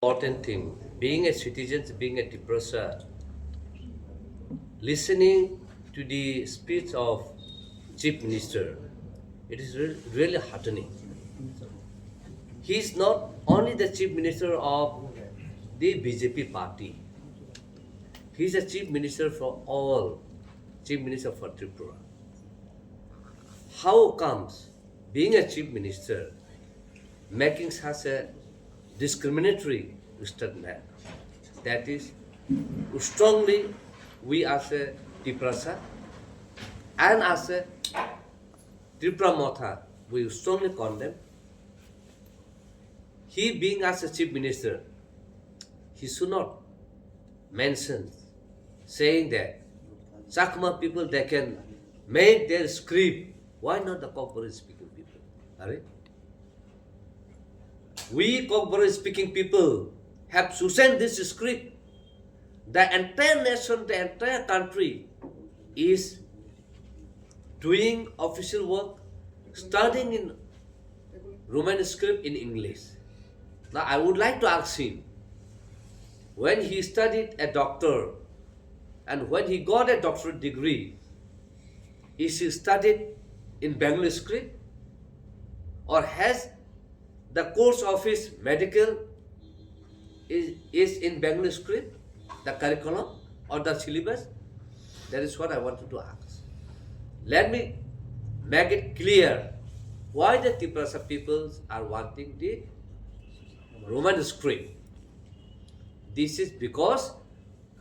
Important thing. Being a citizen, being a Tiprasa, listening to the speech of Chief Minister, it is really heartening. He is not only the Chief Minister of the BJP party, he is a Chief Minister for all, Chief Minister for Tripura. How comes being a Chief Minister making such a discriminatory statement? That is, strongly we as a Tiprasa and as a Tripura Motha, we strongly condemn. He being as a Chief Minister, he should not mention saying that Chakma people they can make their script. Why not the Kokboroi speaking people? Alright? We Kokboroi speaking people have chosen this script. The entire nation, the entire country is doing official work, studying in Roman script in English. Now I would like to ask him, when he studied a doctor and when he got a doctorate degree, is he studied in Bengali script or has the course of his medical is in Bengali script, the curriculum or the syllabus? That is what I wanted to ask. Let me make it clear why the Tiprasa peoples are wanting the Roman script. This is because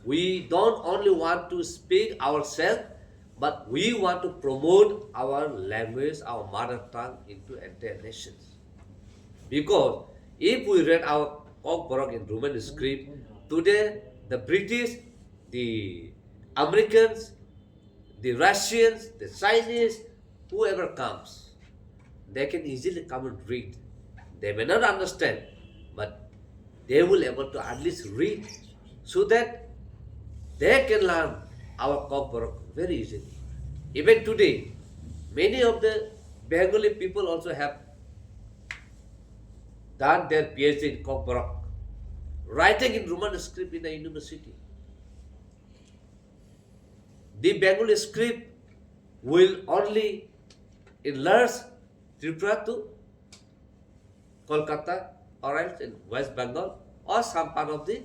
we don't only want to speak ourselves, but we want to promote our language, our mother tongue into entire nations. Because if we read our Kokborok in Roman script, today the British, the Americans, the Russians, the Chinese, whoever comes, they can easily come and read. They may not understand, but they will able to at least read so that they can learn our Kokborok very easily. Even today, many of the Bengali people also have done their PhD in Kokborok, writing in Roman script in the university. The Bengali script will only enlarge Tripura to Kolkata or else in West Bengal or some part of the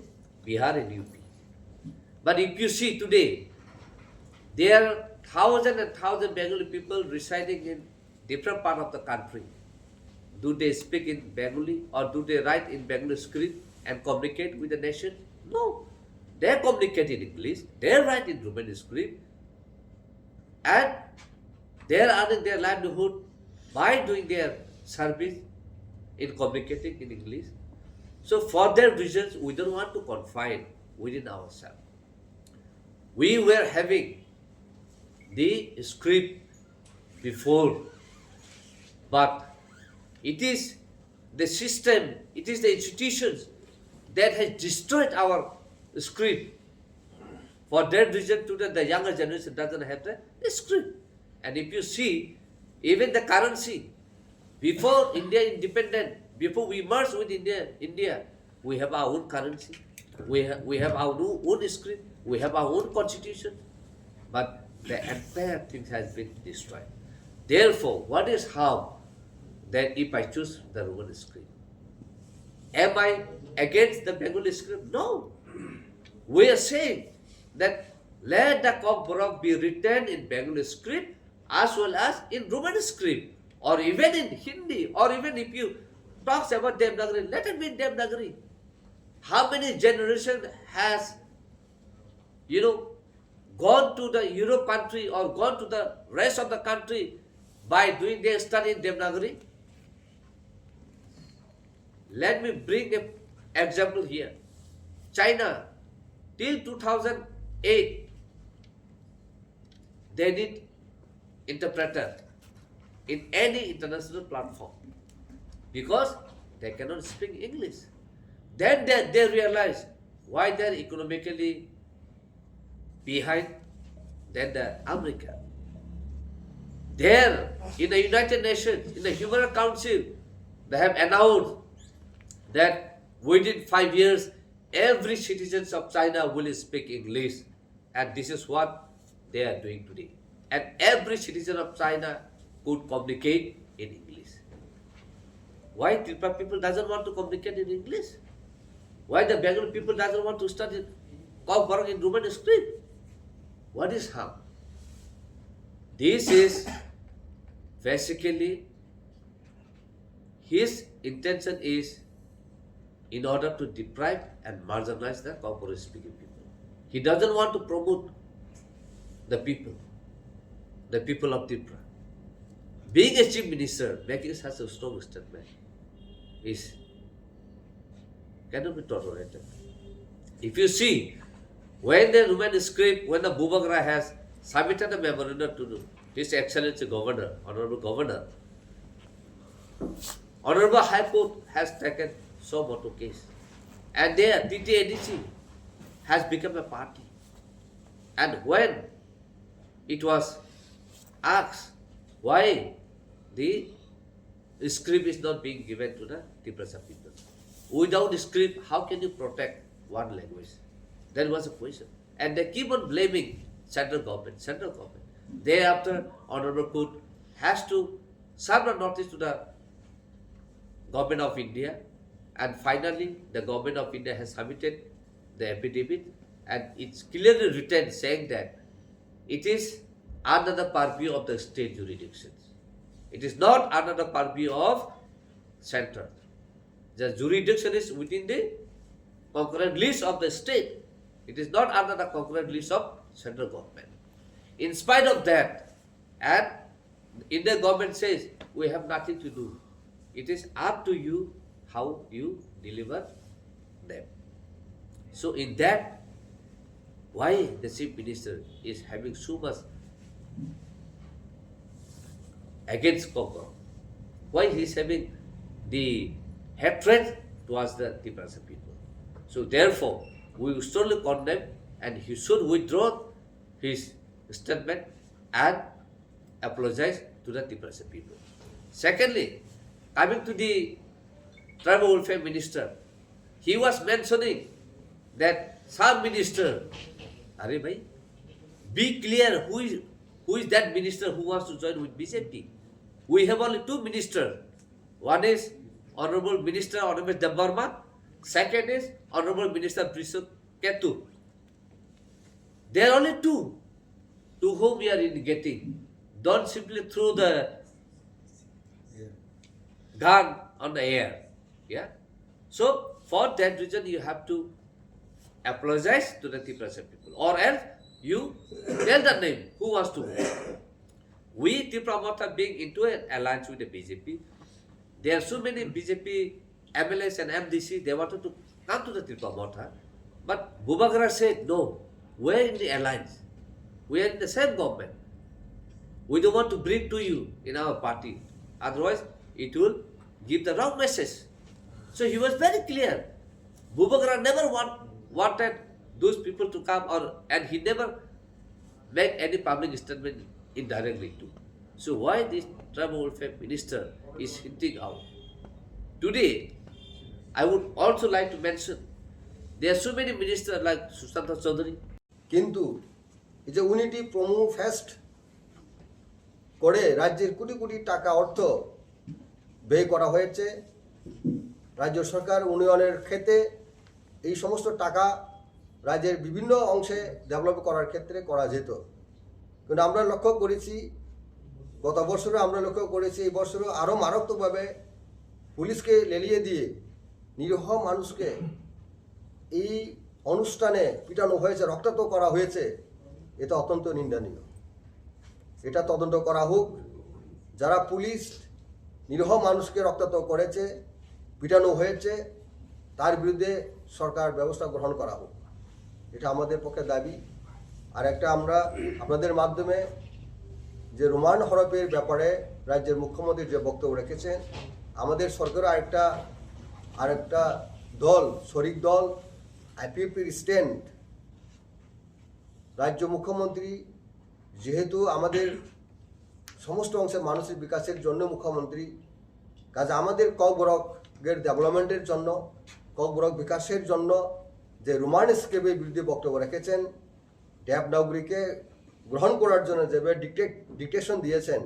Bihar and UP. But if you see today, there are thousands and thousands Bengali people residing in different part of the country. Do they speak in Bengali or do they write in Bengali script and communicate with the nation? No. They communicate in English, they write in Roman script, and they are earning their livelihood by doing their service in communicating in English. So for their reasons, we don't want to confine within ourselves. We were having the script before, but it is the system, it is the institutions that has destroyed our script. For that reason, today the younger generation doesn't have the script. And if you see, even the currency, before India independent, before we merged with India, we have our own currency, we have our own script, we have our own constitution, but the entire thing has been destroyed. Therefore, what is harm that if I choose the Roman script? Am I against the Bengali script? No. We are saying that let the Kokborok be written in Bengali script as well as in Roman script, or even in Hindi, or even if you talk about Devnagari, let it be in Devnagari. How many generation has, gone to the Europe country or gone to the rest of the country by doing their study in Devnagari? Let me bring an example here. China, till 2008, they need interpreter in any international platform because they cannot speak English. Then they realize why they're economically behind than the America. There, in the United Nations, in the Human Rights Council, they have announced that within 5 years, every citizen of China will speak English. And this is what they are doing today. And every citizen of China could communicate in English. Why Tripura people doesn't want to communicate in English? Why the Bengali people doesn't want to study Kawbarang in Roman script? What is harm? This is basically his intention is in order to deprive and marginalize the Kawbarang speaking people. He doesn't want to promote the people of Tripura. Being a chief minister, making such a strong statement cannot be tolerated. If you see, when the Roman script, when the Bhubagra has submitted a memorandum to His Excellency Governor, Honorable Governor, Honorable High Court has taken so motu case. And there, TTADC has become a party. And when it was asked why the script is not being given to the Tripura people. Without script, how can you protect one language? That was a question. And they keep on blaming central government. Thereafter, Honorable Court has to serve a notice to the Government of India, and finally the Government of India has submitted the affidavit, and it's clearly written saying that it is under the purview of the state jurisdictions. It is not under the purview of center. The jurisdiction is within the concurrent list of the state. It is not under the concurrent list of central government. In spite of that, and Indian government says we have nothing to do. It is up to you how you deliver them. So in that, why the chief minister is having so much against Kawbarang? Why he is having the hatred towards the Tripura people? So therefore, we will strongly condemn, and he should withdraw his statement and apologize to the Tripura people. Secondly, coming to the tribal welfare minister, he was mentioning that some minister, Are bhai, be clear who is that minister who wants to join with BJP. We have only two ministers. One is Honorable Minister Honorable Debarma. Second is Honorable Minister Prishad Ketu. There are only two to whom we are indicating. Don't simply throw the gun on the air. Yeah. So for that reason, you have to apologize to the Tripura people, or else you tell the name who wants to vote. We Tripura Mortha being into an alliance with the BJP. There are so many BJP MLAs and MDC, they wanted to come to the Tripura Mortha, but Bhubagra said no, we are in the alliance. We are in the same government. We don't want to bring to you in our party. Otherwise, it will give the wrong message. So he was very clear. Bhubagra never wanted those people to come, and he never made any public statement indirectly too. So why this tribal welfare minister is hinting out? Today, I would also like to mention, there are so many ministers like Sushanta Chaudhary. কিন্তু এই যে উনিটি promo fest করে রাজ্যের কোটি কোটি টাকা অর্থ ব্যয় করা হয়েছে, রাজ্য সরকার উন্নয়নের ক্ষেত্রে এই সমস্ত টাকা রাজ্যের বিভিন্ন অংশে ডেভেলপ করার ক্ষেত্রে করা যেত। কিন্তু আমরা লক্ষ্য করেছি, গত বছরও আমরা লক্ষ্য করেছি, এই বছরও আরও মারাত্মকভাবে পুলিশকে লেলিয়ে দিয়ে নিরীহ মানুষকে এই অনুষ্ঠানে পিটানো হয়েছে, রক্তাক্ত করা হয়েছে। এটা অত্যন্ত নিন্দনীয়। এটা তদন্ত করা হোক। যারা পুলিশ নিরীহ মানুষকে রক্তাক্ত করেছে, পিটানো হয়েছে, তার বিরুদ্ধে সরকার ব্যবস্থা গ্রহণ করা হোক। এটা আমাদের পক্ষে দাবি। আর একটা আমরা আপনাদের মাধ্যমে যে রোমান হরপের ব্যাপারে রাজ্যের মুখ্যমন্ত্রী যে বক্তব্য রেখেছেন, আমাদের সরকারও আরেকটা দল, শরিক দল, আইপিএফের স্ট্যান্ড, রাজ্য মুখ্যমন্ত্রী যেহেতু আমাদের সমস্ত অংশের মানুষের বিকাশের জন্য মুখ্যমন্ত্রী, কাজে আমাদের কবরকের ডেভেলপমেন্টের জন্য ককবরক বিকাশের জন্য যে রোমান স্কেপের বিরুদ্ধে বক্তব্য রেখেছেন, দেবনাগরীকে গ্রহণ করার জন্য যেভাবে ডিকটেশন দিয়েছেন,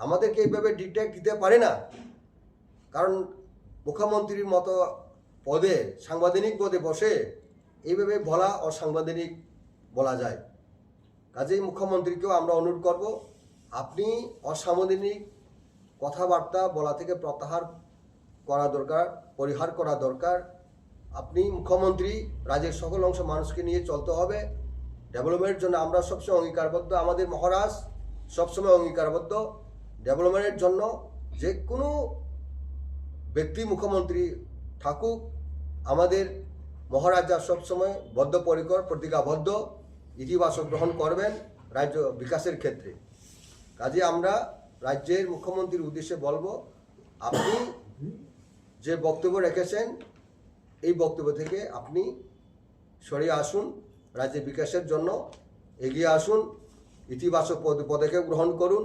আমাদেরকে এইভাবে ডিকটেট দিতে পারে না। কারণ মুখ্যমন্ত্রীর মতো পদে, সাংবিধানিক পদে বসে এইভাবে বলা অসাংবিধানিক বলা যায়। কাজেই মুখ্যমন্ত্রীকেও আমরা অনুরোধ করব, আপনি অসাংবিধানিক কথাবার্তা বলা থেকে প্রত্যাহার করা দরকার, পরিহার করা দরকার। আপনি মুখ্যমন্ত্রী, রাজ্যের সকল অংশ মানুষকে নিয়ে চলতে হবে। ডেভেলপমেন্টের জন্য আমরা সবসময় অঙ্গীকারবদ্ধ, আমাদের মহারাজ সবসময় অঙ্গীকারবদ্ধ। ডেভেলপমেন্টের জন্য যে কোনো ব্যক্তি মুখ্যমন্ত্রী থাকুক, আমাদের মহারাজা সবসময় বদ্ধপরিকর, প্রতিজ্ঞাবদ্ধ, ইতিবাচক গ্রহণ করবেন রাজ্য বিকাশের ক্ষেত্রে। কাজে আমরা রাজ্যের মুখ্যমন্ত্রীর উদ্দেশ্যে বলবো, আপনি যে বক্তব্য রেখেছেন এই বক্তব্য থেকে আপনি সরে আসুন, রাজ্যের বিকাশের জন্য এগিয়ে আসুন, ইতিবাচক পদক্ষেপ গ্রহণ করুন।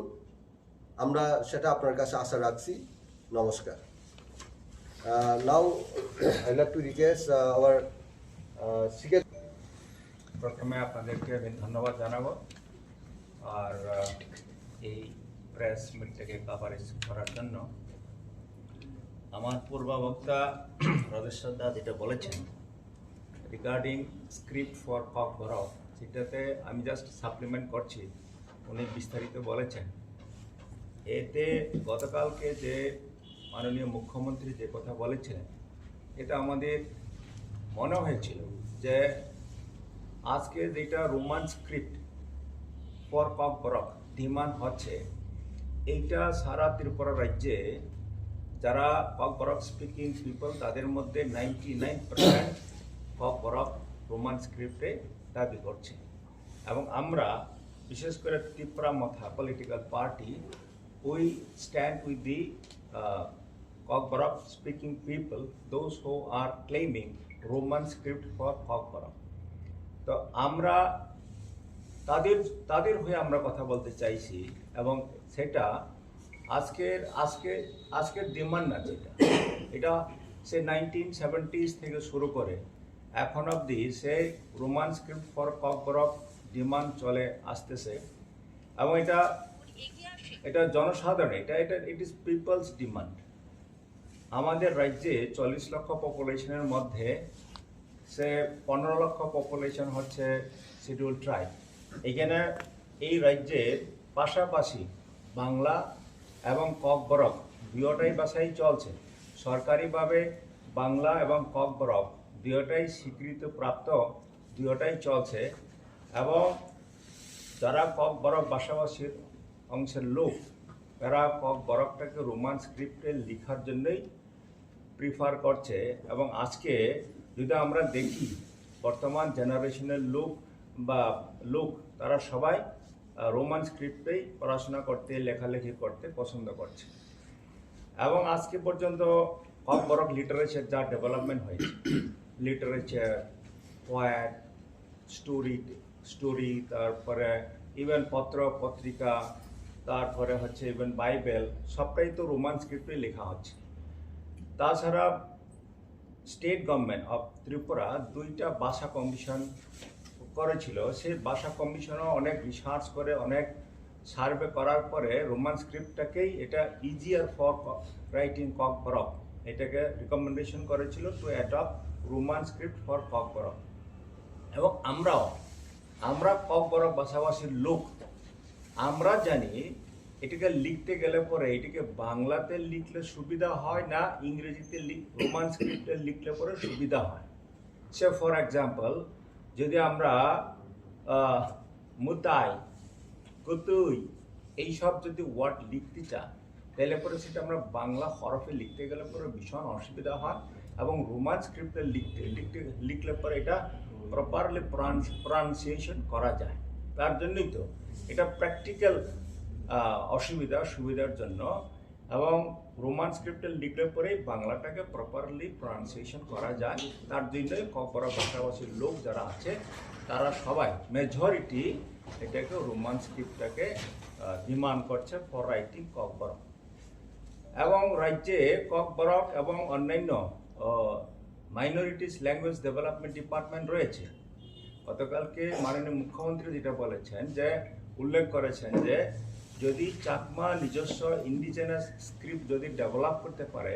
আমরা সেটা আপনার কাছে আশা রাখছি। নমস্কার। Now I love to request our সিকে। প্রথমে আপনাদেরকে আমি ধন্যবাদ জানাবো, আর এই প্রেস মিটটাকে কভারেজ করার জন্য। আমার পূর্ববক্তা রদেশ্বর দা যেটা বলেছেন রিগার্ডিং স্ক্রিপ্ট ফর ককবরক, সেটাতে আমি জাস্ট সাপ্লিমেন্ট করছি। উনি বিস্তারিত বলেছেন। এতে গতকালকে যে মাননীয় মুখ্যমন্ত্রী যে কথা বলেছিলেন, এটা আমাদের মনে হয়েছিল যে আজকে যেটা Roman script for Kokborok demand হচ্ছে, এইটা সারা ত্রিপুরা রাজ্যে যারা ককবরক স্পিকিং পিপল তাদের মধ্যে 99% ককবরক রোমান স্ক্রিপ্টে দাবি করছে। এবং আমরা বিশেষ করে Tripura Motha political party, we stand with the Kokborok speaking people, those who are claiming Roman script for Kokborok. তো আমরা তাদের হয়ে আমরা কথা বলতে চাইছি, এবং সেটা আজকের ডিমান্ড না, এটা সে 1970s থেকে শুরু করে এখন অবধি সে Roman script for Kokborok demand চলে আসতেছে। এবং এটা জনসাধারণ, ইট ইজ পিপলস ডিমান্ড। আমাদের রাজ্যে 40 লক্ষ পপুলেশনের মধ্যে সে 15 লক্ষ পপুলেশন হচ্ছে শিডিউল ট্রাইব। এখানে এই রাজ্যের পাশাপাশি বাংলা এবং ককবরক দুয়োটাই ভাষাই চলছে। সরকারিভাবে বাংলা এবং ককবরক দুয়োটাই স্বীকৃতিপ্রাপ্ত, দুয়োটাই চলছে। এবং যারা ককবরক ভাষাভাষীর অংশের লোক, তারা ককবরকটাকে রোমান স্ক্রিপ্টে লেখার জন্যই প্রিফার করছে। এবং আজকে যদি আমরা দেখি বর্তমান জেনারেশনের লোক তারা সবাই রোমান স্ক্রিপ্টেই পড়াশোনা করতে, লেখালেখি করতে পছন্দ করছে। এবং আজকে পর্যন্ত ককবরক লিটারেচার যা ডেভেলপমেন্ট হয়েছে, লিটারেচার, পোয়েট, স্টোরি, তারপরে ইভেন পত্র পত্রিকা, তারপরে হচ্ছে ইভেন বাইবেল, সবটাই তো রোমান স্ক্রিপ্টে লেখা হচ্ছে। তাছাড়া স্টেট গভর্নমেন্ট অফ ত্রিপুরা 2টা ভাষা কমিশন করেছিল। সেই ভাষা কমিশনও অনেক রিসার্চ করে, অনেক সার্ভে করার পরে রোমান স্ক্রিপ্টটাকেই এটা ইজিয়ার ফর রাইটিং ককবরক, এটাকে রিকমেন্ডেশন করেছিল two adopt Roman script for Kokborok. এবং আমরা ককবরক ভাষাভাষীর লোক, আমরা জানি এটাকে লিখতে গেলে পরে এটাকে বাংলাতে লিখলে সুবিধা হয় না ইংরেজিতে রোমান স্ক্রিপ্টে লিখলে পরে সুবিধা হয়। সে ফর এক্সাম্পল, যদি আমরা মুতাই, কুতুই এইসব যদি ওয়ার্ড লিখতে চাই, তাহলে পরে সেটা আমরা বাংলা হরফে লিখতে গেলে পরে ভীষণ অসুবিধা হয়। এবং রোমান স্ক্রিপ্টে লিখলে পরে এটা প্রপারলি প্রনাউন্সিয়েশন করা যায়। তার জন্যই তো এটা প্র্যাকটিক্যাল সুবিধার জন্য। এবং রোমান স্ক্রিপ্টে লিখলে পরেই বাংলাটাকে প্রপারলি প্রনাউন্সিয়েশন করা যায়। তার জন্যই ককবরক ভাষাভাষীর লোক যারা আছে তারা সবাই মেজরিটি এটাকে রোমান স্ক্রিপ্টটাকে ডিমান্ড করছে ফর রাইটিং ককবরক। এবং রাজ্যে ককবরক এবং অন্যান্য মাইনরিটিস ল্যাঙ্গুয়েজ ডেভেলপমেন্ট ডিপার্টমেন্ট রয়েছে। গতকালকে মাননীয় মুখ্যমন্ত্রী যেটা বলেছেন, যে উল্লেখ করেছেন যে যদি চাকমা নিজস্ব ইন্ডিজেনাস স্ক্রিপ্ট যদি ডেভেলপ করতে পারে,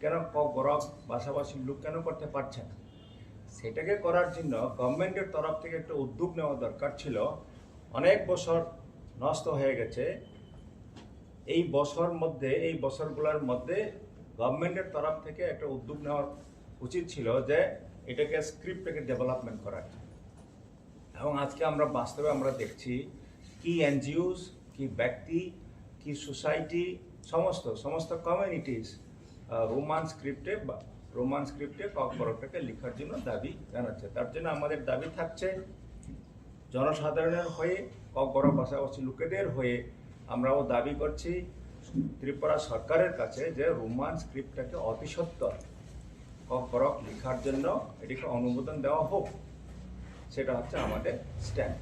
কেন গরব ভাষাভাষীর লোক কেন করতে পারছে না? সেটাকে করার জন্য গভর্নমেন্টের তরফ থেকে একটা উদ্যোগ নেওয়া দরকার ছিল। অনেক বছর নষ্ট হয়ে গেছে। এই বছরগুলোর মধ্যে গভর্নমেন্টের তরফ থেকে একটা উদ্যোগ নেওয়া উচিত ছিল, যে এটাকে স্ক্রিপ্টটাকে ডেভেলপমেন্ট করার। এবং আজকে আমরা বাস্তবে আমরা দেখছি কি এনজিওস, কি ব্যক্তি, কি সোসাইটি, সমস্ত কমিউনিটিস রোমান স্ক্রিপ্টে ককবরকটাকে লেখার জন্য দাবি জানাচ্ছে। তার জন্য আমাদের দাবি থাকছে জনসাধারণের হয়ে, ককবরক ভাষাভাষী লোকেদের হয়ে আমরাও দাবি করছি ত্রিপুরা সরকারের কাছে যে রোমান স্ক্রিপ্টটাকে অতি সত্বর ককবরক লেখার জন্য এটিকে অনুমোদন দেওয়া হোক। সেটা হচ্ছে আমাদের স্ট্যান্ড।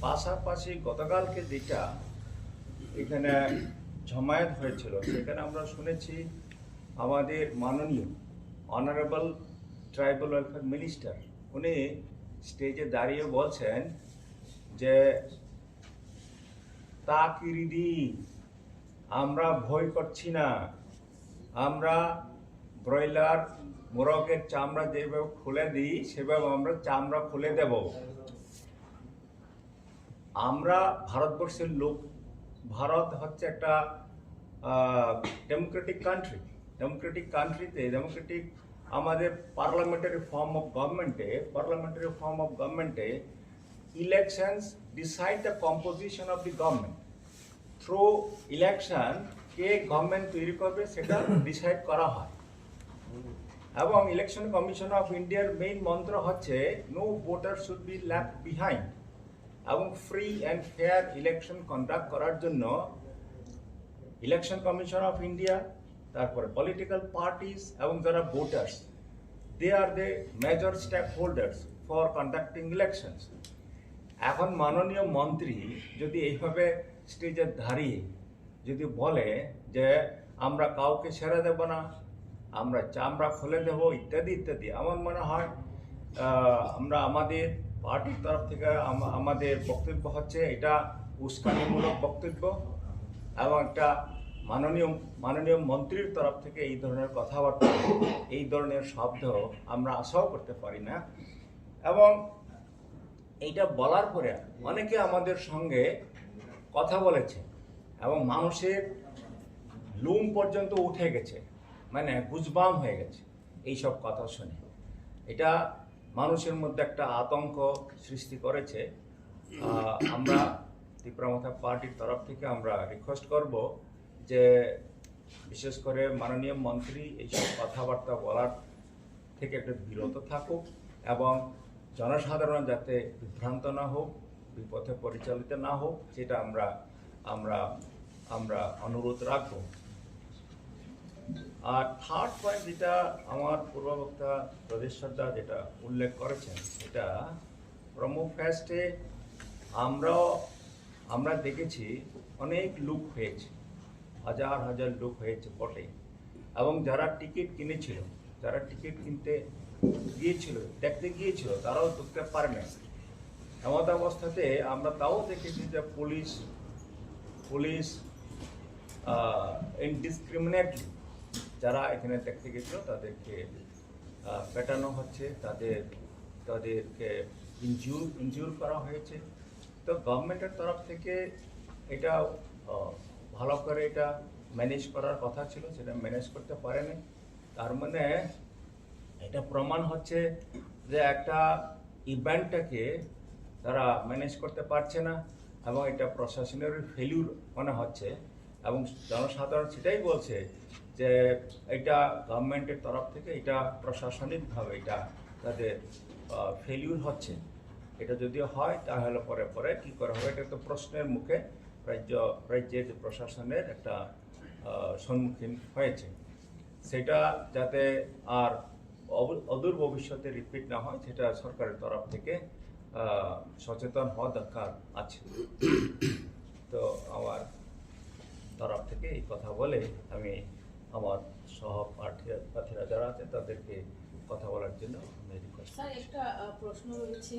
পাশাপাশি গতকালকে যেটা এখানে জমায়েত হয়েছিল, সেখানে আমরা শুনেছি আমাদের মাননীয় অনারেবল ট্রাইবাল ওয়েলফেয়ার মিনিস্টার উনি স্টেজে দাঁড়িয়ে বলছেন যে তাকিরিদি আমরা ভয় করছি না, আমরা ব্রয়লার মোরগের চামড়া যেভাবে খুলে দিই সেভাবে আমরা চামড়া খুলে দেব। আমরা ভারতবর্ষের লোক, ভারত হচ্ছে একটা ডেমোক্রেটিক কান্ট্রিতে আমাদের পার্লামেন্টারি ফর্ম অফ গভর্নমেন্টে elections decide the composition of the government. Through election কে গভর্নমেন্ট তৈরি করবে সেটা ডিসাইড করা হয়। এবং ইলেকশন কমিশন অফ ইন্ডিয়ার মেইন মন্ত্র হচ্ছে no voter should be left behind. এবং free and fair election conduct করার জন্য ইলেকশন কমিশন অফ ইন্ডিয়া, তারপরে পলিটিক্যাল পার্টিস এবং যারা voters, they are the major stakeholders for conducting elections. এখন মাননীয় মন্ত্রী যদি এইভাবে স্টেজে দাঁড়িয়ে যদি বলে যে আমরা কাউকে ছেড়ে দেব না, আমরা চামড়া খুলে দেব ইত্যাদি ইত্যাদি, আমার মনে হয় আমরা আমাদের পার্টির তরফ থেকে আমাদের বক্তব্য হচ্ছে এটা উস্কানিমূলক বক্তব্য। এবং একটা মাননীয় মন্ত্রীর তরফ থেকে এই ধরনের কথাবার্তা, এই ধরনের শব্দ আমরা আশাও করতে পারি না। এবং এইটা বলার পরে অনেকে আমাদের সঙ্গে কথা বলেছে এবং মানুষের লুম পর্যন্ত উঠে গেছে, মানে গুজবাম হয়ে গেছে এইসব কথা শুনে। এটা মানুষের মধ্যে একটা আতঙ্ক সৃষ্টি করেছে। আমরা ত্রিপুরা মাথা পার্টির তরফ থেকে আমরা রিকোয়েস্ট করব যে বিশেষ করে মাননীয় মন্ত্রী এইসব কথাবার্তা বলার থেকে একটু বিরত থাকুক এবং জনসাধারণ যাতে বিভ্রান্ত না হোক, বিপথে পরিচালিত না হোক, সেটা আমরা অনুরোধ রাখব। আর থার্ড পয়েন্ট যেটা আমার পূর্ববক্তা প্রদেশ সর্দার যেটা উল্লেখ করেছেন, এটা প্রমো ফেস্টে আমরা দেখেছি অনেক লোক হয়েছে, হাজার লোক হয়েছে বটে। এবং যারা টিকিট কিনেছিল, যারা টিকিট কিনতে দেখতে গিয়েছিল, তারাও ঢুকতে পারে না। এমন অবস্থাতে আমরা তাও দেখেছি যে পুলিশ ইনডিসক্রিমিনেটলি যারা এখানে দেখতে গেছিল তাদেরকে পেটানো হচ্ছে, তাদেরকে ইনজিউর করা হয়েছে। তো গভর্নমেন্টের তরফ থেকে এটা ভালো করে এটা ম্যানেজ করার কথা ছিল, সেটা ম্যানেজ করতে পারেনি। তার মানে এটা প্রমাণ হচ্ছে যে একটা ইভেন্টটাকে তারা ম্যানেজ করতে পারছে না এবং এটা প্রশাসনের ফেলিউর মনে হচ্ছে। এবং জনসাধারণ সেটাই বলছে যে এটা গভর্নমেন্টের তরফ থেকে এটা প্রশাসনিকভাবে এটা তাদের ফেলিউর হচ্ছে। এটা যদি হয় তাহলে পরে কী করা হবে, এটা তো প্রশ্নের মুখে রাজ্যের প্রশাসনের একটা সম্মুখীন হয়েছে। সেটা যাতে আর অদূর ভবিষ্যতে রিপিট না হয়, সেটা সরকারের তরফ থেকে সচেতন হওয়া দরকার আছে। তো আমার তরফ থেকে এই কথা বলে আমি আমার সহপ্রার্থীরা যারা আছে তাদেরকে কথা বলার জন্য আমি রিকোয়েস্ট স্যার একটা প্রশ্ন রয়েছে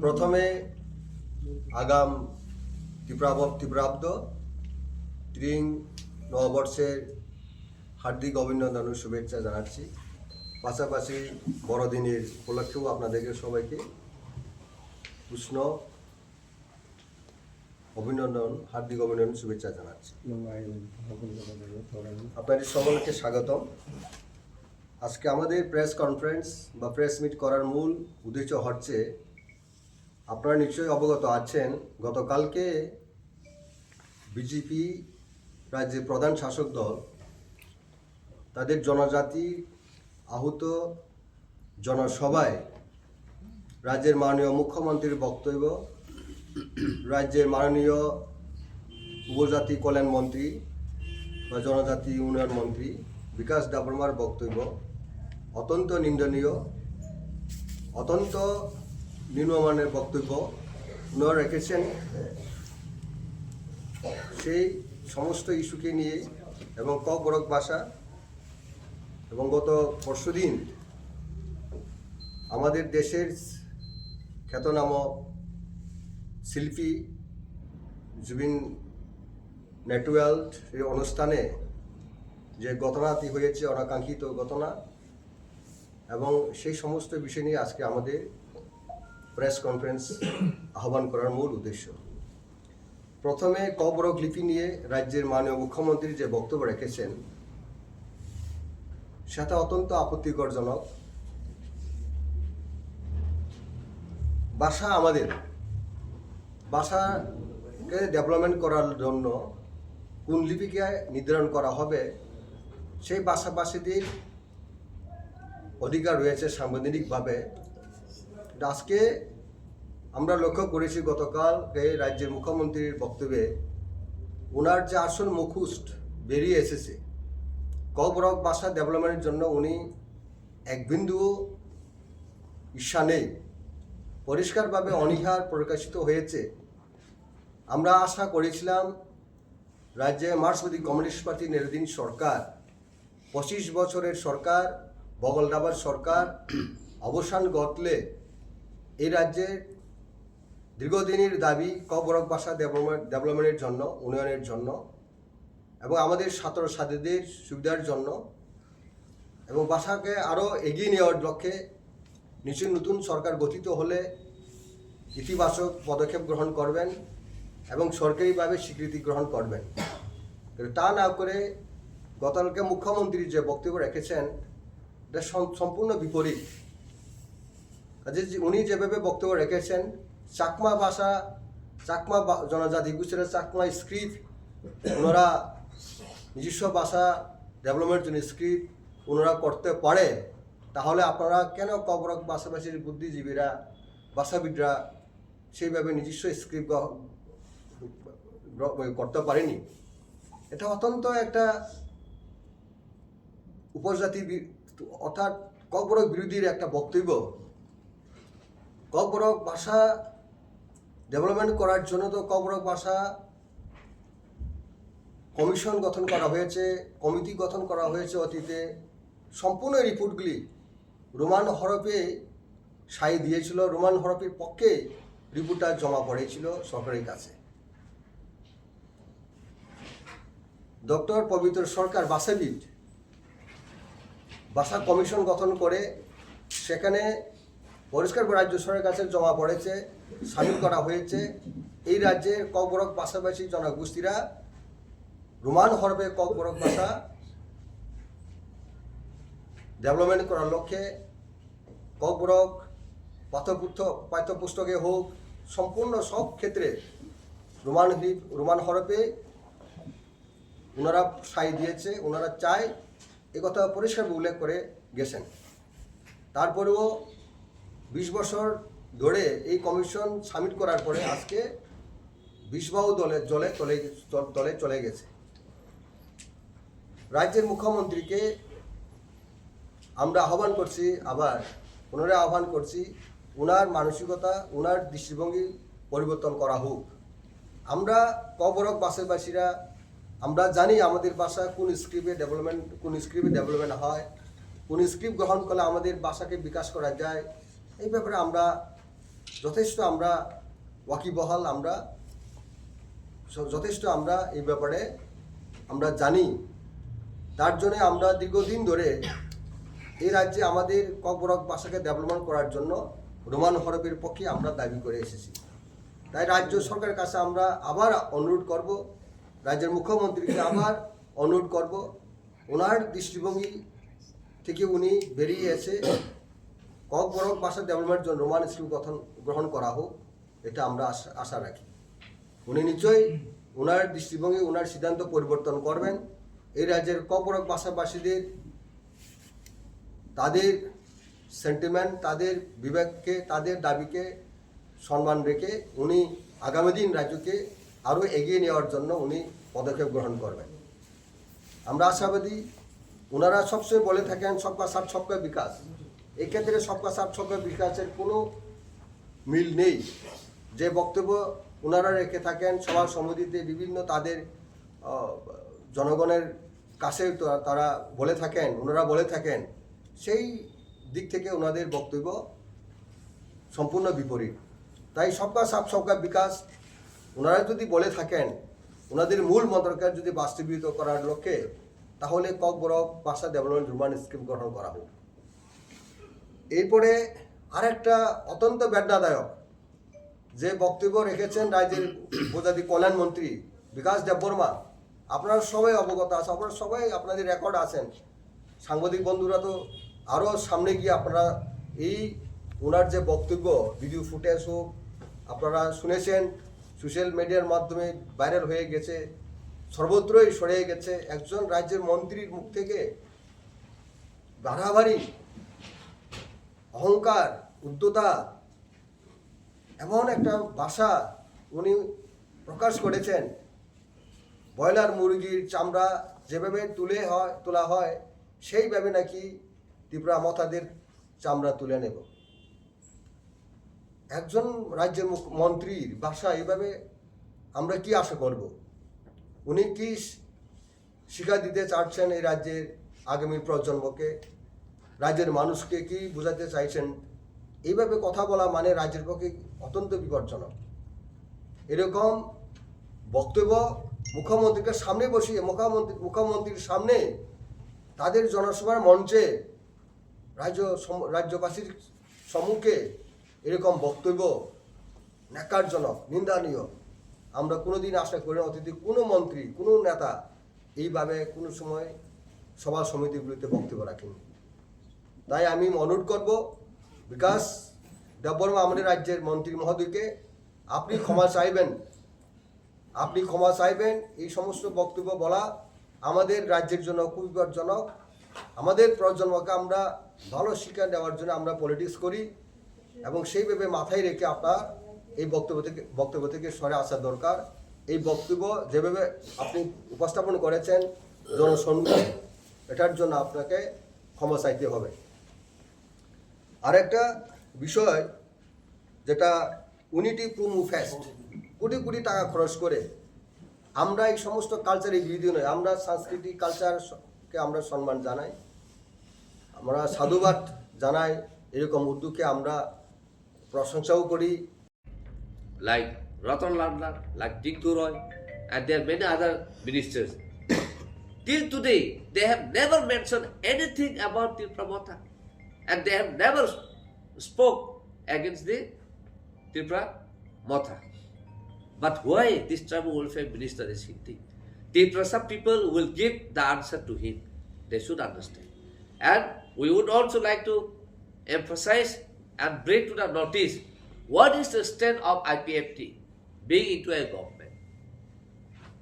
প্রথমে আগাম ত্রিপ্রাব্দ ত্রিং নববর্ষের হার্দিক অভিনন্দন ও শুভেচ্ছা জানাচ্ছি। পাশাপাশি বড়দিনের উপলক্ষেও আপনাদেরকে সবাইকে উষ্ণ অভিনন্দন, হার্দিক অভিনন্দন, শুভেচ্ছা জানাচ্ছি। আপনাদের সকলকে স্বাগতম। আজকে আমাদের প্রেস কনফারেন্স বা প্রেস মিট করার মূল উদ্দেশ্য হচ্ছে, আপনারা নিশ্চয়ই অবগত আছেন, গতকালকে বিজেপি রাজ্যের প্রধান শাসক দল তাদের জনজাতি আহত জনসভায় রাজ্যের মাননীয় মুখ্যমন্ত্রীর বক্তব্য, রাজ্যের মাননীয় উপজাতি কল্যাণ মন্ত্রী বা জনজাতি উন্নয়ন মন্ত্রী বিকাশ দেববর্মার বক্তব্য অত্যন্ত নিন্দনীয়, অত্যন্ত নিম্নমানের বক্তব্য উনারা রেখেছেন। সেই সমস্ত ইস্যুকে নিয়ে এবং বরক ভাষা এবং গত পরশুদিন আমাদের দেশের খ্যাতনাম শিল্পী জুবিন নেটওয়ার্ল্ড এই অনুষ্ঠানে যে ঘটনাটি হয়েছে, অনাকাঙ্ক্ষিত ঘটনা, এবং সেই সমস্ত বিষয় নিয়ে আজকে আমাদের প্রেস কনফারেন্স আহ্বান করার মূল উদ্দেশ্য। প্রথমে বরক লিপি নিয়ে রাজ্যের মাননীয় মুখ্যমন্ত্রী যে বক্তব্য রেখেছেন সেটা অত্যন্ত আপত্তিকরজনক। ভাষা আমাদের, ভাষাকে ডেভেলপমেন্ট করার জন্য কোন লিপিকে নির্ধারণ করা হবে সেই ভাষাভাষীদের অধিকার রয়েছে সাংবিধানিকভাবে। আজকে আমরা লক্ষ্য করেছি গতকালকে রাজ্যের মুখ্যমন্ত্রীর বক্তব্যে ওনার যে আসল মুখোশ বেরিয়ে এসেছে, বরক ভাষা ডেভেলপমেন্টের জন্য উনি এক বিন্দু ঈর্ষা নেই, পরিষ্কারভাবে অনীহার প্রকাশিত হয়েছে। আমরা আশা করেছিলাম রাজ্যে মার্ক্সবাদী কমিউনিস্ট পার্টি নেতৃত্বাধীন সরকার, 25 বছরের সরকার, বগলদাবার সরকার অবসান ঘটলে এই রাজ্যের দীর্ঘদিনের দাবি বরক ভাষা ডেভেলপমেন্টের জন্য, উন্নয়নের জন্য এবং আমাদের ছাত্র ছাত্রীদের সুবিধার জন্য এবং ভাষাকে আরও এগিয়ে নেওয়ার লক্ষ্যে নিশ্চয়ই নতুন সরকার গঠিত হলে ইতিবাচক পদক্ষেপ গ্রহণ করবেন এবং সরকারিভাবে স্বীকৃতি গ্রহণ করবেন। তা না করে গতকালকে মুখ্যমন্ত্রী যে বক্তব্য রেখেছেন এটা সম্পূর্ণ বিপরীত। কাজে উনি যেভাবে বক্তব্য রেখেছেন, চাকমা ভাষা, চাকমা জনজাতি গোষ্ঠীরা চাকমা স্ক্রিপ্ট ওনারা নিজস্ব ভাষা ডেভেলপমেন্টের জন্য স্ক্রিপ্ট ওনারা করতে পারে, তাহলে আপনারা কেন বরক ভাষাভাষীর বুদ্ধিজীবীরা, ভাষাবিদরা সেইভাবে নিজস্ব স্ক্রিপ্ট করতে পারেনি? এটা অত্যন্ত একটা উপজাতি অর্থাৎ বরক বিরোধীর একটা বক্তব্য। বরক ভাষা ডেভেলপমেন্ট করার জন্য তো বরক ভাষা কমিশন গঠন করা হয়েছে, কমিটি গঠন করা হয়েছে অতীতে। সম্পূর্ণ রিপোর্টগুলি রোমান হরফে সাই দিয়েছিল, রোমান হরফের পক্ষে রিপোর্টটা জমা পড়েছিল সরকারের কাছে। ডক্টর পবিত্র সরকার ভাষাবিদ ভাষা কমিশন গঠন করে সেখানে পরিষ্কার রাজ্য সরকারের কাছে জমা পড়েছে, সামিল করা হয়েছে এই রাজ্যের বরক ভাষাভাষী জনগোষ্ঠীরা রোমান হরফে বরক ভাষা ডেভেলপমেন্ট করার লক্ষ্যে বরক পাঠ্যপুস্তকে হোক, সম্পূর্ণ সব ক্ষেত্রে রোমান হরফে ওনারা সাই দিয়েছে, ওনারা চায়, একথা পরিষ্কার উল্লেখ করে গেছেন। তারপরেও 20 বছর ধরে এই কমিশন সাবমিট করার পরে আজকে 20 বাহু দলে চলে গেছে। রাজ্যের মুখ্যমন্ত্রীকে আমরা আহ্বান করছি, আবার পুনরায় আহ্বান করছি, ওনার মানসিকতা, ওনার দৃষ্টিভঙ্গি পরিবর্তন করা হোক। আমরা কবরক বাসীরা আমরা জানি আমাদের ভাষা কোন স্ক্রিপ্টে ডেভেলপমেন্ট হয়, কোন স্ক্রিপ্ট গ্রহণ করলে আমাদের ভাষাকে বিকাশ করা যায়, এই ব্যাপারে আমরা যথেষ্ট আমরা ওয়াকিবহাল, আমরা যথেষ্ট আমরা এই ব্যাপারে আমরা জানি। তার জন্য আমরা দীর্ঘদিন ধরে এই রাজ্যে আমাদের ককবরক ভাষাকে ডেভেলপমেন্ট করার জন্য রোমান হরফের পক্ষে আমরা দাবি করে এসেছি। তাই রাজ্য সরকারের কাছে আমরা আবার অনুরোধ করব, রাজ্যের মুখ্যমন্ত্রীকে আবার অনুরোধ করব, ওনার দৃষ্টিভঙ্গি থেকে উনি বেরিয়ে এসে ককবরক ভাষা ডেভেলপমেন্টের জন্য রোমান স্ক্রিপ্ট গ্রহণ করা হোক, এটা আমরা আশা রাখি। উনি নিশ্চয়ই ওনার দৃষ্টিভঙ্গি, ওনার সিদ্ধান্ত পরিবর্তন করবেন। এই রাজ্যের ককবরক ভাষাভাষীদের তাদের সেন্টিমেন্ট, তাদের বিবেককে, তাদের দাবিকে সম্মান রেখে উনি আগামী দিন রাজ্যকে আরও এগিয়ে নেওয়ার জন্য উনি পদক্ষেপ গ্রহণ করবেন। আমরা আশাবাদী। ওনারা সবসময় বলে থাকেন সবকা সাথ সবকা বিকাশ। এই ক্ষেত্রে সবকা সাথ সবকা বিকাশের কোনো মিল নেই। যে বক্তব্য ওনারা রেখে থাকেন সভা সমিতিতে বিভিন্ন তাদের জনগণের কাছে তারা বলে থাকেন, ওনারা বলে থাকেন, সেই দিক থেকে ওনাদের বক্তব্য সম্পূর্ণ বিপরীত। তাই সবকা সাথ সবকা বিকাশ ওনারা যদি বলে থাকেন, ওনাদের মূল মন্ত্রকে যদি বাস্তবায়িত করার লক্ষ্যে, তাহলে ককবরক ভাষা ডেভেলপমেন্ট রোমান স্কিম গ্রহণ করা হোক। এরপরে আরেকটা অত্যন্ত বেদনাদায়ক যে বক্তব্য রেখেছেন রাজ্যের উপজাতি কল্যাণ মন্ত্রী বিকাশ দেববর্মা। আপনারা সবাই অবগত আছেন, আপনারা সবাই আপনাদের রেকর্ড আছেন, সাংবাদিক বন্ধুরা তো আরও সামনে গিয়ে আপনারা এই ওনার যে বক্তব্য ভিডিও ফুটেজ হোক আপনারা শুনেছেন, সোশ্যাল মিডিয়ার মাধ্যমে ভাইরাল হয়ে গেছে, সর্বত্রই ছড়িয়ে গেছে। একজন রাজ্যের মন্ত্রীর মুখ থেকে বাড়াবাড়ি, অহংকার, উদ্ধতা, এমন একটা ভাষা উনি প্রকাশ করেছেন। ব্রয়লার মুরগির চামড়া যেভাবে তোলা হয় সেইভাবে নাকি ত্রিপুরা মথাদের চামড়া তুলে নেব। একজন রাজ্যের মন্ত্রীর ভাষা এইভাবে আমরা কি আশা করব? উনি কি শিক্ষা দিতে চাচ্ছেন এই রাজ্যের আগামী প্রজন্মকে, রাজ্যের মানুষকে কি বোঝাতে চাইছেন? এইভাবে কথা বলা মানে রাজ্যের পক্ষে অত্যন্ত বিপজ্জনক। এরকম বক্তব্য মুখ্যমন্ত্রীকে সামনে বসিয়ে মুখ্যমন্ত্রীর সামনে তাদের জনসভার মঞ্চে রাজ্যবাসীর সম্মুখে এরকম বক্তব্য ন্যাক্কারজনক, নিন্দনীয়। আমরা কোনোদিন আশা করি না অতীতে কোনো মন্ত্রী, কোনো নেতা এইভাবে কোনো সময় সভা সমিতিগুলিতে বক্তব্য রাখেনি। তাই আমি অনুরোধ করব বিকাশ দেববর্মা আমাদের রাজ্যের মন্ত্রী মহোদয়কে, আপনি ক্ষমা চাইবেন। এই সমস্ত বক্তব্য বলা আমাদের রাজ্যের জন্য খুব বিপজ্জনক। আমাদের প্রজন্মকে আমরা ভালো শিক্ষা দেওয়ার জন্য আমরা পলিটিক্স করি এবং সেইভাবে মাথায় রেখে আপনার এই বক্তব্য থেকে সরে আসা দরকার। এই বক্তব্য যেভাবে আপনি উপস্থাপন করেছেন জনসম্মুখে, এটার জন্য আপনাকে ক্ষমা চাইতে হবে। আরেকটা বিষয় যেটা unity promo fest, crore crore টাকা খরচ করে আমরা এই সমস্ত কালচারের বিরোধী নয়, আমরা সাংস্কৃতিক কালচারকে আমরা সম্মান জানাই, আমরা সাধুবাদ জানাই। এরকম উদ্যোগকে আমরা প্রশংসাও করি। Like Ratan Lal, like Tinku Roy, and there are many other ministers. Till today, they have never mentioned anything about Tripura Motha, and they have never spoke against the Tripura Motha. But why this tribal welfare minister is Hindi? Tripura people will give the answer to him. They should understand. And we would also like to emphasize and bring to the notice what is the stand of IPFT being into a government.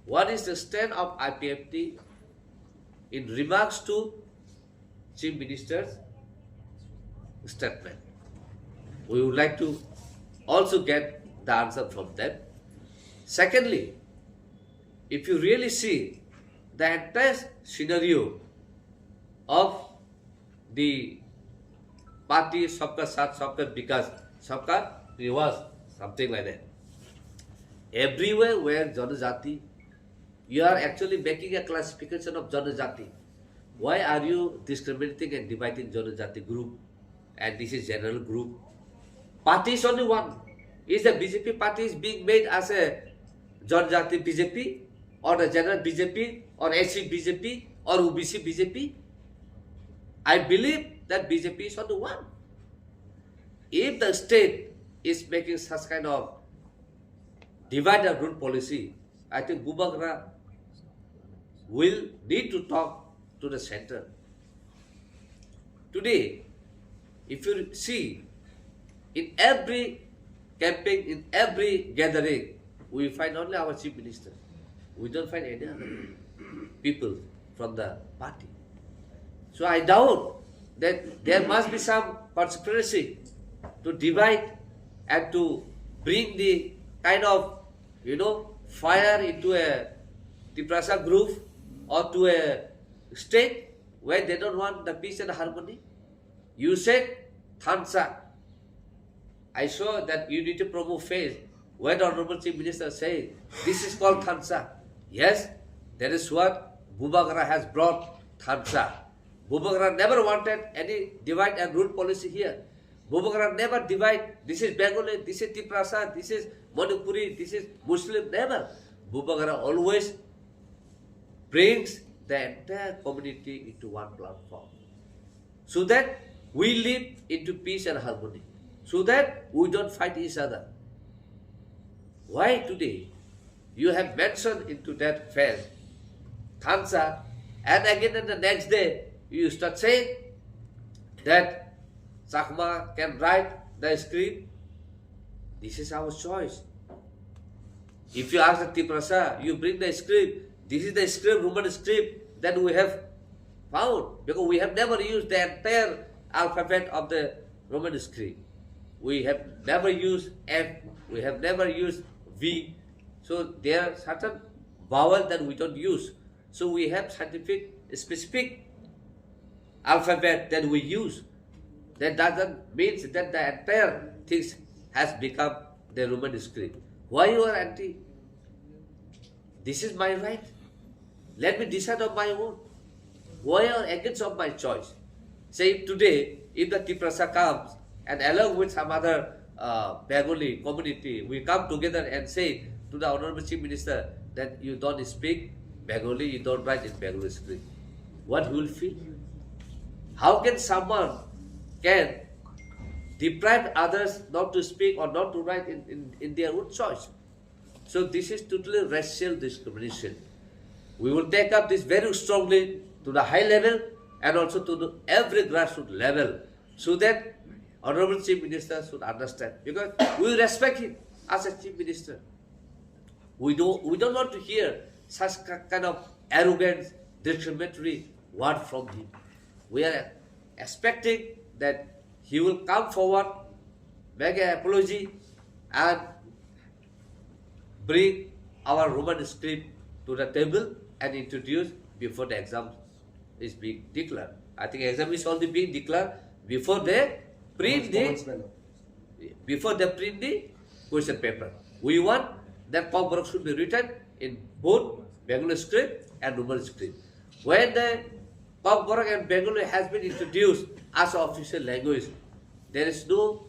What is the stand of IPFT in remarks to Chief Minister's statement? We would like to also get the answer from them. Secondly, if you really see the entire scenario of the party Sabka Saath Sabka Vikas, Sabka Viwas, something like that. everywhere where Janajati, you are actually making a classification of Janajati. Why are you discriminating and dividing Janajati group? And this is general group. Party is only one. Is the BJP party is being made as a Janajati BJP or the general BJP or SC BJP or OBC BJP? I believe that BJP is only one. If the state is making such kind of divide and rule policy, I think Bubagra will need to talk to the center. Today, if you see, in every campaign, in every gathering, we find only our chief minister. We don't find any other people from the party. So I doubt that there must be some conspiracy to divide and to bring the kind of, fire into a Tiprasa group or to a state where they don't want the peace and harmony. You said Thansa. I saw that Unity Promo phase where the Honorable Chief Minister said, this is called Thansa. Yes, that is what Bubagra has brought, Thansa. Bubagra never wanted any divide and rule policy here. Bubagra never divide, this is Bengali, this is Tiprasa, this is Manipuri, this is Muslim, never. Bubagra always brings the entire community into one platform. So that we live into peace and harmony. So that we don't fight each other. Why today you have mentioned into that phase, Thansa, and again in the next day you start saying that Chakma can write the script. This is our choice. If you ask the Tiprasa, you bring the script. This is the script, Roman script that we have found. Because we have never used the entire alphabet of the Roman script. We have never used F. We have never used V. So there are certain vowels that we don't use. So we have scientific, specific alphabet that we use. That doesn't mean that the entire thing has become the Roman script. Why you are anti? This is my right. Let me decide on my own. Why you are against of my choice? Say today, if the Tiprasa comes and along with some other Bengali community, we come together and say to the Honorable Chief Minister that you don't speak Bengali, you don't write in Bengali script. What will feel? How can someone can deprive others not to speak or not to write in their own choice? So this is totally racial discrimination. We will take up this very strongly to the high level and also to the every grassroots level so that Honorable Chief Minister should understand. Because we respect him as a Chief Minister. We don't want to hear such kind of arrogant, discriminatory word from him. We are expecting that he will come forward, make an apology, and bring our Roman script to the table and introduce before the exam is being declared. I think exam is only being declared before they print the question paper. We want that Pogborok should be written in both Bengali script and Roman script. When the Pogborok and Bengali has been introduced as official language, there is no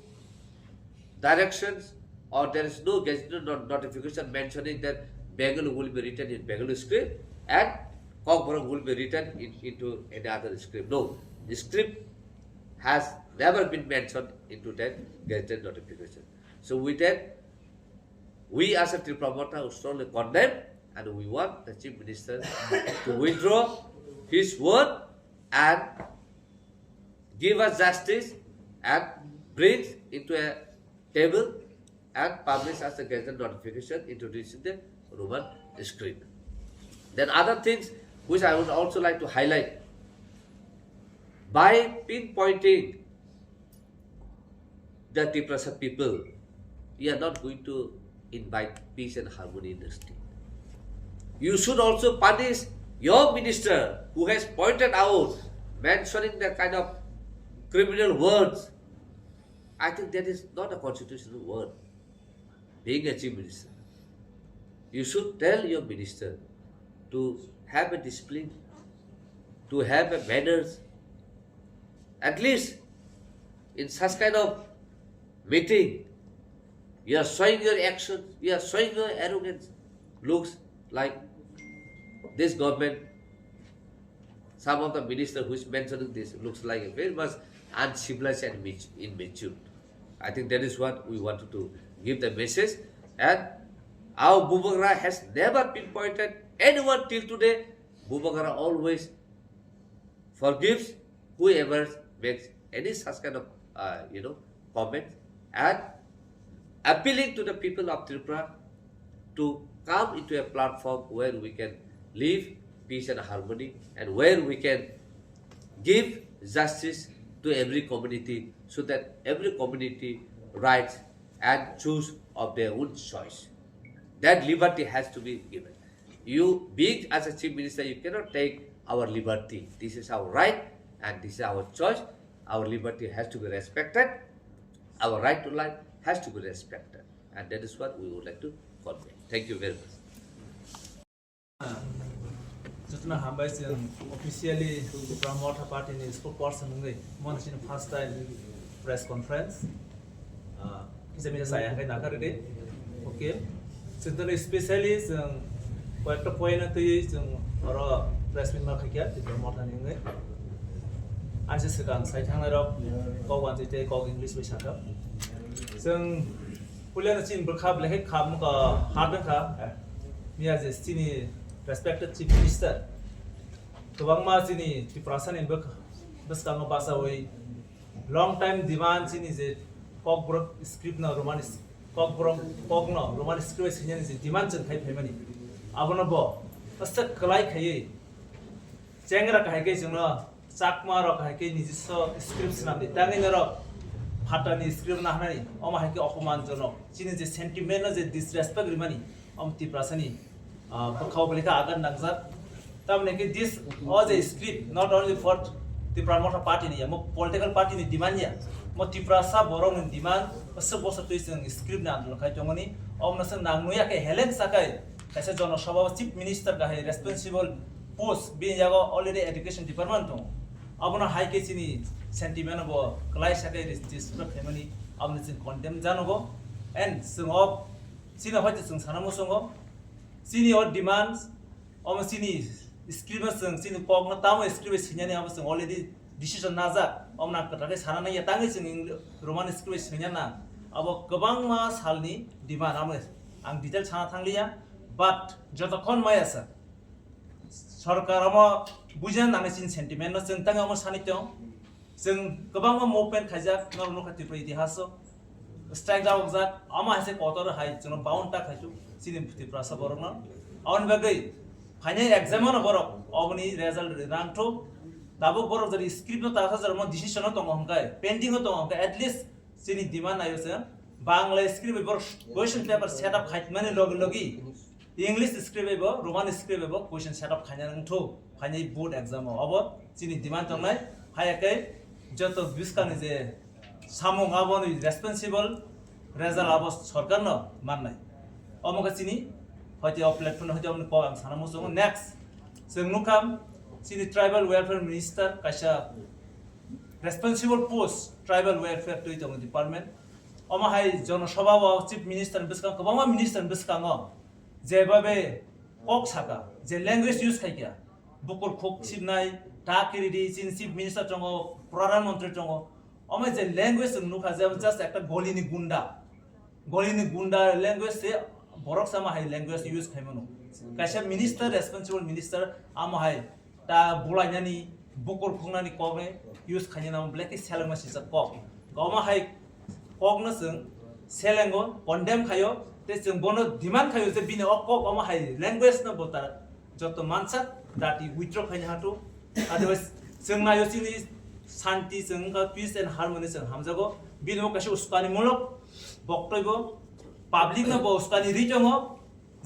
directions or there is no gazetted notification mentioning that Bengali will be written in Bengali script and Pogborok will be written into any other script. No, the script has never been mentioned into that gazetted notification. So with that, we as a tree promoter strongly condemn and we want the Chief Minister to withdraw his word and give us justice and bring into a table and publish as a gazetted notification introducing the Roman script. Then other things which I would also like to highlight. By pinpointing the Tiprasa people, we are not going to invite peace and harmony in the state. You should also punish your minister who has pointed out, mentioning the kind of criminal words. I think that is not a constitutional word, being a chief minister. You should tell your minister to have a discipline, to have a manners. At least in such kind of meeting, you are showing your action, you are showing your arrogance. Looks like this government, some of the minister who is mentioning this looks like a very much uncivilized and immature. I think that is what we wanted to give the message. And our Bubagara has never pinpointed anyone till today. Bubagara always forgives whoever makes any such kind of comment, and appealing to the people of Tripura to come into a platform where we can live peace and harmony, and where we can give justice to every community, so that every community rights and choose of their own choice. That liberty has to be given. You, being as a chief minister, you cannot take our liberty. This is our right and this is our choice. Our liberty has to be respected. Our right to life has to be respected. And that is what we would like to convey. Thank you very much. Jutna hambai sing officially from Water Party ni spokesperson ngai mon sin first time press conference kisa misa saya ngai nakar de okay sinton especially sing kayakta point na tui sing oro press meet ma khakia ti promote ni ngai anse sekang sai thang rok ko wan te ko English be sakap sing pulian chin berkhab lehe kham ka hadang kha mia je sini respected chief minister tawang ma sini ti prasan in bak bas kang basa oi long time demand sini je kok brok script na roman kok brok kok no roman script sini je demand chen khai phaimani abono bo asta kalai khai chengra khai ke jungno chakma ro khai ke niji so script nam de tangi ro phatani script na hanani oma hai ke অপমান জনক sini je sentiment na je disrespect rimani ti prasani Pakau Balika Agan Nangzat. Tamne this was a script not only for the promoter party, mo political party ni demand ya. Mo tiprasa borong ni demand, sebab satu iseng script na andul kai jomani. Nasa nanguya ke Helen Sakai, kaisa Jono Sabha chief minister kahe responsible post being jago already education department to. Abuna high case ni sentiment abo kalai Sakai this family abuna sin condemn janogo and sungop sina hoite sung sanamo sungo. Sini or demands, sini scribers sini kog na tamo scribers sinya ni amas already decision naza na kata sana na yatang sini roman scribers sinya na abo kebang ma salni demand amas ang detail sana thanglia but jotokon maya sa sarkar ama bujan na sin sentiment no sing tang amas sanito sing kebang ma movement khajak na no khati pri itihaso strike down zat ama hase kotor hai jono bound ta khaju sini puti prasa borok na on bagai final exam na borok obni result rank to tabo borok jari script no ta khazar mo decision no tong hongkai pending no tong hongkai at least sini demand ayo se bangla script bor question paper set up khait mane logi english script bo roman script bo question set up khanya nang tho final board exam obo sini demand tong nai hayakai joto biskani je samung aboni responsible result abo sarkar no mannai omoga sini hoite o platform hoite amne ko am sanamo songo next sing nukam sini tribal welfare minister kaisa responsible post tribal welfare to itong department oma hai jono sabha chief minister biskang kobama minister biskang jebabe ok saka je language use khaikya bukur khok sibnai takiri sin chief minister tongo pradhan mantri tongo oma je language nukha just ekta golini gunda language se borok sama hai language use khaimano kaisa minister responsible minister ama hai ta bulanyani bukur khungnani kogne use khanyana black selangma sisa kok goma hai kokna sung selengo condemn khayo te sung bono demand khayo se bine ok ama hai language na bota joto mansa dati withdraw khanya hatu otherwise sung na yosini shanti sung ka peace and harmony sung hamjago bino kaisa uskani mulok boktoibo public na bo uskani rijongo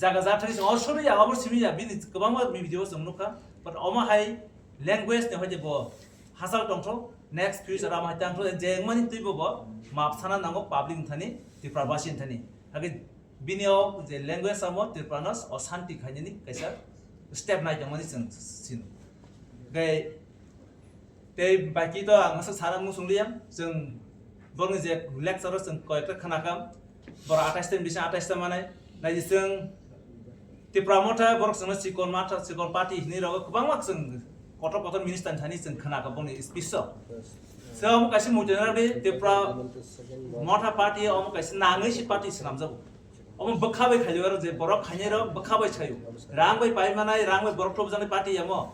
jaga jathari so osori ya abor simi ya bini kabama video sumnuka but oma hai language ne hoje bo hasal tongtho next future ama tangtho jengmani tuibo bo map sana nango public thani ti prabasin thani hage Binio the language samo Tripranos or Santi Kanyani kaisa step night yang sin sin. Gay they baki to ang sa sara musung liam sung bong je lecture sung koyek khanakam bor atastem bisa atastem manai na jisung Tipramota borok sung sikon mata sikon party ni ro kubang mak sung kotor minister thani sung khanakam bong ni spiso. So am kasi mutena de Tipra mota party am kasi nangai si party sinam jabo. Am bakhabai khaliwar je borok khanyero bakhabai chayu. Rangbai pai manai rangbai borok top jane party yamo.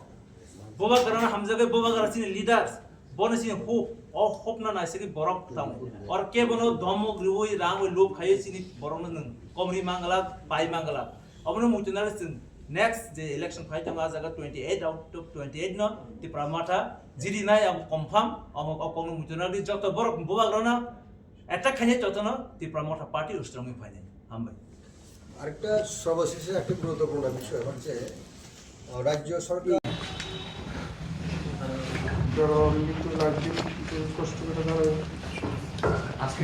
Boba karana hamzaga boba karasini leaders bonasi hope or hope na sini borok tam or ke bono domo griwoi rangbai lob khaye sini borok na komri mangala pai mangala. Amno mutena sin next the election fight am azaga 28 out of 28 no Tipramota jiri nai am confirm am kono mutena di joto borok boba karana attack khanye joto no Tipramota party strongly fight hambai. আরেকটা সর্বশেষে একটা গুরুত্বপূর্ণ বিষয় হচ্ছে রাজ্য সরকার মৃত্যু লাগছে কষ্ট করে ধরে আজকে